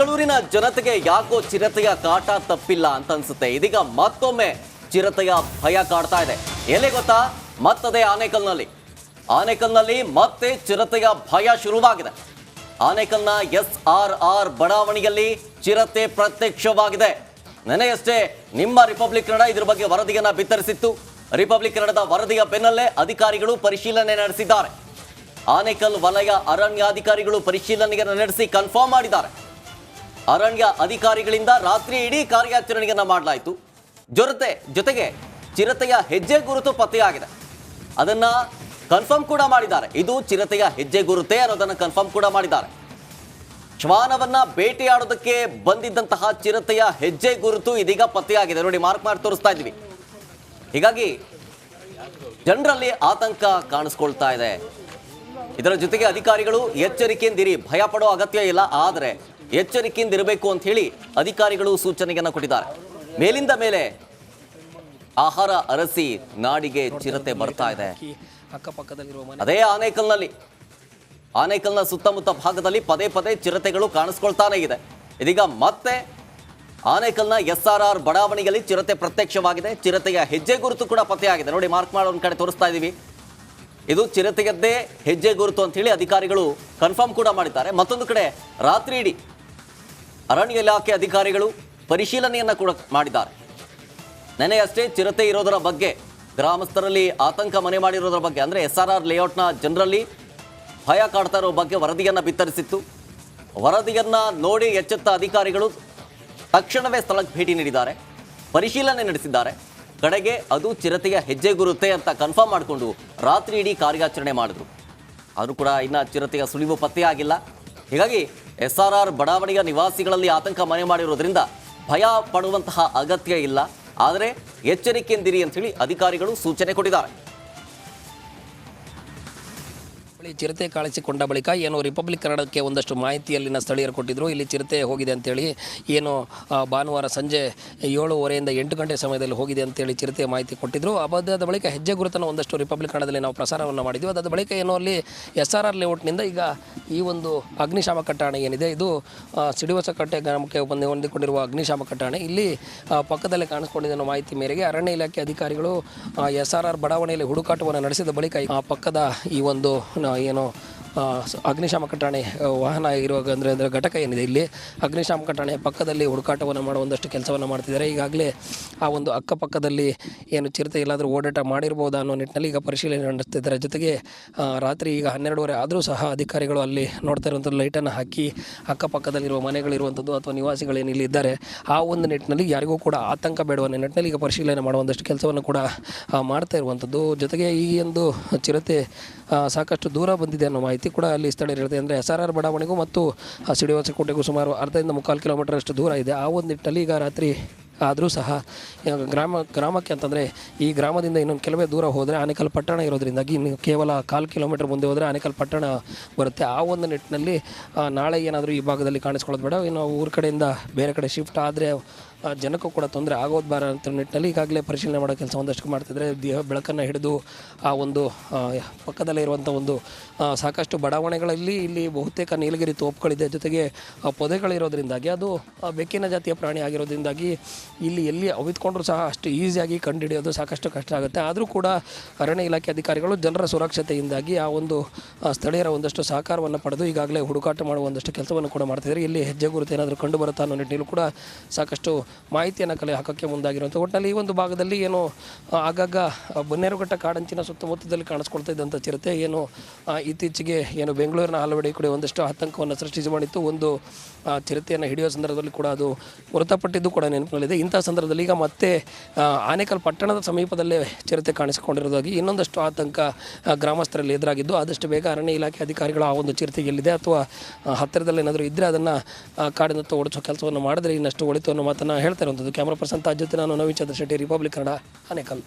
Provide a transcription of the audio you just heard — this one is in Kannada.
ಬೆಂಗಳೂರಿನ ಜನತೆಗೆ ಯಾಕೋ ಚಿರತೆಯ ಕಾಟ ತಪ್ಪಿಲ್ಲ ಅಂತ ಅನ್ಸುತ್ತೆ. ಇದೀಗ ಮತ್ತೊಮ್ಮೆ ಚಿರತೆಯ ಭಯ ಕಾಡ್ತಾ ಇದೆ. ಎಲ್ಲಿ ಗೊತ್ತಾ? ಮತ್ತದೇ ಆನೇಕಲ್ನಲ್ಲಿ ಮತ್ತೆ ಚಿರತೆಯ ಭಯ ಶುರುವಾಗಿದೆ. ಆನೇಕಲ್ನ SRR ಬಡಾವಣೆಯಲ್ಲಿ ಚಿರತೆ ಪ್ರತ್ಯಕ್ಷವಾಗಿದೆ. ನೆನೆಯಷ್ಟೇ ನಿಮ್ಮ ರಿಪಬ್ಲಿಕ್ ಕನ್ನಡ ಇದ್ರ ಬಗ್ಗೆ ವರದಿಯನ್ನ ಬಿತ್ತರಿಸಿತ್ತು. ರಿಪಬ್ಲಿಕ್ ಕನ್ನಡದ ವರದಿಯ ಬೆನ್ನಲ್ಲೇ ಅಧಿಕಾರಿಗಳು ಪರಿಶೀಲನೆ ನಡೆಸಿದ್ದಾರೆ. ಆನೇಕಲ್ ವಲಯ ಅರಣ್ಯಾಧಿಕಾರಿಗಳು ಪರಿಶೀಲನೆಯನ್ನು ನಡೆಸಿ ಕನ್ಫರ್ಮ್ ಮಾಡಿದ್ದಾರೆ. ಅರಣ್ಯ ಅಧಿಕಾರಿಗಳಿಂದ ರಾತ್ರಿ ಇಡೀ ಕಾರ್ಯಾಚರಣೆಯನ್ನ ಮಾಡಲಾಯಿತು. ಜೊತೆಗೆ ಚಿರತೆಯ ಹೆಜ್ಜೆ ಗುರುತು ಪತ್ತೆಯಾಗಿದೆ. ಅದನ್ನ ಕನ್ಫರ್ಮ್ ಕೂಡ ಮಾಡಿದ್ದಾರೆ. ಇದು ಚಿರತೆಯ ಹೆಜ್ಜೆ ಗುರುತೆ ಅನ್ನೋದನ್ನ ಕನ್ಫರ್ಮ್ ಕೂಡ ಮಾಡಿದ್ದಾರೆ. ಶ್ವಾನವನ್ನ ಬೇಟೆಯಾಡೋದಕ್ಕೆ ಬಂದಿದ್ದಂತಹ ಚಿರತೆಯ ಹೆಜ್ಜೆ ಗುರುತು ಇದೀಗ ಪತ್ತೆಯಾಗಿದೆ. ನೋಡಿ, ಮಾರ್ಕ್ ಮಾಡಿ ತೋರಿಸ್ತಾ ಇದ್ದೀವಿ. ಹೀಗಾಗಿ ಜನರಲ್ಲಿ ಆತಂಕ ಕಾಣಿಸ್ಕೊಳ್ತಾ ಇದೆ. ಇದರ ಜೊತೆಗೆ ಅಧಿಕಾರಿಗಳು ಎಚ್ಚರಿಕೆಯಿಂದಿರಿ, ಭಯ ಪಡೋ ಅಗತ್ಯ ಇಲ್ಲ, ಆದರೆ ಎಚ್ಚರಿಕೆಯಿಂದಿರಬೇಕು ಅಂತ ಹೇಳಿ ಅಧಿಕಾರಿಗಳು ಸೂಚನೆಯನ್ನು ಕೊಟ್ಟಿದ್ದಾರೆ. ಮೇಲಿಂದ ಮೇಲೆ ಆಹಾರ ಅರಸಿ ನಾಡಿಗೆ ಚಿರತೆ ಬರ್ತಾ ಇದೆ. ಅದೇ ಆನೇಕಲ್ನ ಸುತ್ತಮುತ್ತ ಭಾಗದಲ್ಲಿ ಪದೇ ಪದೇ ಚಿರತೆಗಳು ಕಾಣಿಸ್ಕೊಳ್ತಾನೆ ಇದೆ. ಇದೀಗ ಮತ್ತೆ ಆನೇಕಲ್ನ SRR ಬಡಾವಣೆಯಲ್ಲಿ ಚಿರತೆ ಪ್ರತ್ಯಕ್ಷವಾಗಿದೆ. ಚಿರತೆಯ ಹೆಜ್ಜೆ ಗುರುತು ಕೂಡ ಪತ್ತೆಯಾಗಿದೆ. ನೋಡಿ, ಮಾರ್ಕ್ ಮಾಡೋ ಒಂದು ಕಡೆ ತೋರಿಸ್ತಾ ಇದ್ದೀವಿ. ಇದು ಚಿರತೆಯದ್ದೇ ಹೆಜ್ಜೆ ಗುರುತು ಅಂತ ಹೇಳಿ ಅಧಿಕಾರಿಗಳು ಕನ್ಫರ್ಮ್ ಕೂಡ ಮಾಡಿದ್ದಾರೆ. ಮತ್ತೊಂದು ಕಡೆ ರಾತ್ರಿ ಇಡೀ ಅರಣ್ಯ ಇಲಾಖೆ ಅಧಿಕಾರಿಗಳು ಪರಿಶೀಲನೆಯನ್ನ ಕೂಡ ಮಾಡಿದ್ದಾರೆ. ನೆನೆಯಷ್ಟೇ ಚಿರತೆ ಇರೋದರ ಬಗ್ಗೆ ಗ್ರಾಮಸ್ಥರಲ್ಲಿ ಆತಂಕ ಮನೆ ಮಾಡಿರೋದ್ರ ಬಗ್ಗೆ, ಅಂದರೆ SRR ಲೇಔಟ್ನ ಜನರಲ್ಲಿ ಭಯ ಕಾಡ್ತಾ ಇರೋ ಬಗ್ಗೆ ವರದಿಯನ್ನ ಬಿತ್ತರಿಸಿತ್ತು. ವರದಿಯನ್ನ ನೋಡಿ ಎಚ್ಚೆತ್ತ ಅಧಿಕಾರಿಗಳು ತಕ್ಷಣವೇ ಸ್ಥಳಕ್ಕೆ ಭೇಟಿ ನೀಡಿದ್ದಾರೆ, ಪರಿಶೀಲನೆ ನಡೆಸಿದ್ದಾರೆ. ಕಡೆಗೆ ಅದು ಚಿರತೆಯ ಹೆಜ್ಜೆ ಗುರುತೆ ಅಂತ ಕನ್ಫರ್ಮ್ ಮಾಡಿಕೊಂಡು ರಾತ್ರಿ ಇಡೀ ಕಾರ್ಯಾಚರಣೆ ಮಾಡಿದ್ರು. ಆದರೂ ಕೂಡ ಇನ್ನು ಚಿರತೆಯ ಸುಳಿವು ಪತ್ತೆಯಾಗಿಲ್ಲ. ಹೀಗಾಗಿ SRR ಬಡಾವಣೆಯ ನಿವಾಸಿಗಳಲ್ಲಿ ಆತಂಕ ಮನೆ ಮಾಡಿರೋದ್ರಿಂದ ಭಯ ಪಡುವಂತಹ ಅಗತ್ಯ ಇಲ್ಲ, ಆದರೆ ಎಚ್ಚರಿಕೆಯಿಂದಿರಿ ಅಂತ ಹೇಳಿ ಅಧಿಕಾರಿಗಳು ಸೂಚನೆ ಕೊಟ್ಟಿದ್ದಾರೆ. ಚಿರತೆ ಕಾಣಿಸಿಕೊಂಡ ಬಳಿಕ ಏನು ರಿಪಬ್ಲಿಕ್ ಕನ್ನಡಕ್ಕೆ ಒಂದಷ್ಟು ಮಾಹಿತಿಯಲ್ಲಿನ ಸ್ಥಳೀಯರು ಕೊಟ್ಟಿದ್ದರು. ಇಲ್ಲಿ ಚಿರತೆ ಹೋಗಿದೆ ಅಂತೇಳಿ, ಏನು ಭಾನುವಾರ ಸಂಜೆ 7:30ಯಿಂದ 8 ಗಂಟೆ ಸಮಯದಲ್ಲಿ ಹೋಗಿದೆ ಅಂತೇಳಿ ಚಿರತೆ ಮಾಹಿತಿ ಕೊಟ್ಟಿದ್ದರು. ಅದಾದ ಬಳಿಕ ಹೆಜ್ಜೆ ಗುರುತನ್ನು ಒಂದಷ್ಟು ರಿಪಬ್ಲಿಕ್ ಕನ್ನಡದಲ್ಲಿ ನಾವು ಪ್ರಸಾರವನ್ನು ಮಾಡಿದ್ವಿ. ಅದಾದ ಬಳಿಕ ಏನೋ ಅಲ್ಲಿ SRR ಲೇಔಟ್ನಿಂದ ಈಗ ಈ ಒಂದು ಅಗ್ನಿಶಾಮಕ ಠಾಣೆ ಏನಿದೆ, ಇದು ಸಿಡಿವಸಕಟ್ಟೆ ಗ್ರಾಮಕ್ಕೆ ಹೊಂದಿಕೊಂಡಿರುವ ಅಗ್ನಿಶಾಮಕ ಠಾಣೆ, ಇಲ್ಲಿ ಪಕ್ಕದಲ್ಲೇ ಕಾಣಿಸ್ಕೊಂಡಿದೆ ಅನ್ನೋ ಮಾಹಿತಿ ಮೇರೆಗೆ ಅರಣ್ಯ ಇಲಾಖೆ ಅಧಿಕಾರಿಗಳು SRR ಬಡಾವಣೆಯಲ್ಲಿ ಹುಡುಕಾಟವನ್ನು ನಡೆಸಿದ ಬಳಿಕ ಪಕ್ಕದ ಈ ಒಂದು ಏನು ಅಗ್ನಿಶಾಮಕ ಠಾಣೆ ವಾಹನ ಇರುವಾಗ ಅಂದರೆ ಘಟಕ ಏನಿದೆ, ಇಲ್ಲಿ ಅಗ್ನಿಶಾಮಕ ಠಾಣೆ ಪಕ್ಕದಲ್ಲಿ ಹುಡುಕಾಟವನ್ನು ಮಾಡೋ ಒಂದಷ್ಟು ಕೆಲಸವನ್ನು ಮಾಡ್ತಿದ್ದಾರೆ. ಈಗಾಗಲೇ ಆ ಒಂದು ಅಕ್ಕಪಕ್ಕದಲ್ಲಿ ಏನು ಚಿರತೆ ಎಲ್ಲಾದರೂ ಓಡಾಟ ಮಾಡಿರ್ಬೋದಾ ಅನ್ನೋ ನಿಟ್ಟಿನಲ್ಲಿ ಈಗ ಪರಿಶೀಲನೆ ನಡೆಸ್ತಿದ್ದಾರೆ. ಜೊತೆಗೆ ರಾತ್ರಿ ಈಗ 12:30 ಆದರೂ ಸಹ ಅಧಿಕಾರಿಗಳು ಅಲ್ಲಿ ನೋಡ್ತಾ ಇರುವಂಥದ್ದು ಲೈಟನ್ನು ಹಾಕಿ ಅಕ್ಕಪಕ್ಕದಲ್ಲಿರುವ ಮನೆಗಳಿರುವಂಥದ್ದು ಅಥವಾ ನಿವಾಸಿಗಳೇನು ಇಲ್ಲಿ ಇದ್ದಾರೆ ಆ ಒಂದು ನಿಟ್ಟಿನಲ್ಲಿ ಯಾರಿಗೂ ಕೂಡ ಆತಂಕ ಬೇಡುವ ನಿಟ್ಟಿನಲ್ಲಿ ಈಗ ಪರಿಶೀಲನೆ ಮಾಡುವಂಥಷ್ಟು ಕೆಲಸವನ್ನು ಕೂಡ ಮಾಡ್ತಾ ಇರುವಂಥದ್ದು. ಜೊತೆಗೆ ಈ ಒಂದು ಚಿರತೆ ಸಾಕಷ್ಟು ದೂರ ಬಂದಿದೆ ಅನ್ನೋ ಮಾಹಿತಿ ಕೂಡ ಅಲ್ಲಿ ಸ್ಥಳೀಯರು ಹೇಳಿದೆ. ಅಂದರೆ SRR ಬಡಾವಣೆಗೂ ಮತ್ತು ಸಿಡಿವಸಕೋಟೆಗೂ ಸುಮಾರು 1.5 ಕಿಲೋಮೀಟರ್ ಅಷ್ಟು ದೂರ ಇದೆ. ಆ ಒಂದು ನಿಟ್ಟಿನಲ್ಲಿ ಈಗ ರಾತ್ರಿ ಆದರೂ ಸಹ ಗ್ರಾಮಕ್ಕೆ ಅಂತಂದರೆ ಈ ಗ್ರಾಮದಿಂದ ಇನ್ನೊಂದು ಕೆಲವೇ ದೂರ ಹೋದರೆ ಆನೇಕಲ್ ಪಟ್ಟಣ ಇರೋದ್ರಿಂದಾಗಿ ಇನ್ನು ಕೇವಲ 1/4 ಕಿಲೋಮೀಟರ್ ಮುಂದೆ ಹೋದರೆ ಆನೇಕಲ್ ಪಟ್ಟಣ ಬರುತ್ತೆ. ಆ ಒಂದು ನಿಟ್ಟಿನಲ್ಲಿ ನಾಳೆ ಏನಾದರೂ ಈ ಭಾಗದಲ್ಲಿ ಕಾಣಿಸ್ಕೊಳ್ಳೋದು ಬೇಡ, ಇನ್ನು ಊರ ಕಡೆಯಿಂದ ಬೇರೆ ಕಡೆ ಶಿಫ್ಟ್ ಆದರೆ ಜನಕ್ಕೂ ಕೂಡ ತೊಂದರೆ ಆಗೋದು ಬಾರ ಅಂತ ನಿಟ್ಟಿನಲ್ಲಿ ಈಗಾಗಲೇ ಪರಿಶೀಲನೆ ಮಾಡೋ ಕೆಲಸ ಒಂದಷ್ಟು ಮಾಡ್ತಿದ್ರೆ. ಬೆಳಕನ್ನು ಹಿಡಿದು ಆ ಒಂದು ಪಕ್ಕದಲ್ಲೇ ಇರುವಂಥ ಒಂದು ಸಾಕಷ್ಟು ಬಡಾವಣೆಗಳಲ್ಲಿ ಇಲ್ಲಿ ಬಹುತೇಕ ನೀಲಗಿರಿ ತೋಪುಗಳಿದೆ, ಜೊತೆಗೆ ಪೊದೆಗಳಿರೋದ್ರಿಂದಾಗಿ ಅದು ಬೆಕ್ಕಿನ ಜಾತಿಯ ಪ್ರಾಣಿ ಆಗಿರೋದ್ರಿಂದಾಗಿ ಇಲ್ಲಿ ಎಲ್ಲಿ ಅವಿತ್ಕೊಂಡ್ರೂ ಸಹ ಅಷ್ಟು ಈಸಿಯಾಗಿ ಕಂಡುಹಿಡಿಯೋದು ಸಾಕಷ್ಟು ಕಷ್ಟ ಆಗುತ್ತೆ. ಆದರೂ ಕೂಡ ಅರಣ್ಯ ಇಲಾಖೆ ಅಧಿಕಾರಿಗಳು ಜನರ ಸುರಕ್ಷತೆಯಿಂದಾಗಿ ಆ ಒಂದು ಸ್ಥಳೀಯರ ಒಂದಷ್ಟು ಸಹಕಾರವನ್ನು ಪಡೆದು ಈಗಾಗಲೇ ಹುಡುಕಾಟ ಮಾಡುವ ಒಂದಷ್ಟು ಕೆಲಸವನ್ನು ಕೂಡ ಮಾಡ್ತಿದ್ದಾರೆ. ಇಲ್ಲಿ ಹೆಜ್ಜೆ ಗುರುತು ಏನಾದರೂ ಕಂಡು ಬರುತ್ತಾ ಅನ್ನೋ ನಿಟ್ಟಿನಲ್ಲೂ ಕೂಡ ಸಾಕಷ್ಟು ಮಾಹಿತಿಯನ್ನು ಕಲೆ ಹಾಕೋಕ್ಕೆ ಮುಂದಾಗಿರುವಂಥ ಒಟ್ಟಿನಲ್ಲಿ ಈ ಒಂದು ಭಾಗದಲ್ಲಿ ಏನು ಆಗಾಗ ಬನ್ನೇರುಘಟ್ಟ ಕಾಡಂಚಿನ ಸುತ್ತಮುತ್ತದಲ್ಲಿ ಕಾಣಿಸ್ಕೊಳ್ತಾ ಇದ್ದಂಥ ಚಿರತೆ ಏನು ಇತ್ತೀಚೆಗೆ ಏನು ಬೆಂಗಳೂರಿನ ಹಲವೆಡೆ ಕೂಡ ಒಂದಷ್ಟು ಆತಂಕವನ್ನು ಸೃಷ್ಟಿ ಮಾಡಿತ್ತು. ಒಂದು ಚಿರತೆಯನ್ನು ಹಿಡಿಯೋ ಸಂದರ್ಭದಲ್ಲಿ ಕೂಡ ಅದು ಮೃತಪಟ್ಟಿದ್ದು ಕೂಡ ನೆನಪಿನಲ್ಲಿದೆ. ಇಂಥ ಸಂದರ್ಭದಲ್ಲಿ ಈಗ ಮತ್ತೆ ಆನೇಕಲ್ ಪಟ್ಟಣದ ಸಮೀಪದಲ್ಲೇ ಚಿರತೆ ಕಾಣಿಸಿಕೊಂಡಿರೋದಾಗಿ ಇನ್ನೊಂದಷ್ಟು ಆತಂಕ ಗ್ರಾಮಸ್ಥರಲ್ಲಿ ಎದುರಾಗಿದ್ದು, ಆದಷ್ಟು ಬೇಗ ಅರಣ್ಯ ಇಲಾಖೆ ಅಧಿಕಾರಿಗಳು ಆ ಒಂದು ಚಿರತೆ ಎಲ್ಲಿದೆ ಅಥವಾ ಹತ್ತಿರದಲ್ಲಿ ಏನಾದರೂ ಇದ್ದರೆ ಅದನ್ನು ಕಾಡಿನತ್ತ ಓಡಿಸೋ ಕೆಲಸವನ್ನು ಮಾಡಿದ್ರೆ ಇನ್ನಷ್ಟು ಒಳಿತು ಅನ್ನೋ ಮಾತನ್ನು ಹೇಳ್ತಾ ಇರುವಂಥದ್ದು. ಕ್ಯಾಮ್ರಾ ಪರ್ಸನ್ ತಾಜ್ ಜೊತೆ ನಾನು ನವೀನ್ ಚಂದ್ರ ಶೆಟ್ಟಿ, ರಿಪಬ್ಲಿಕ್ ಕನ್ನಡ, ಆನೇಕಲ್.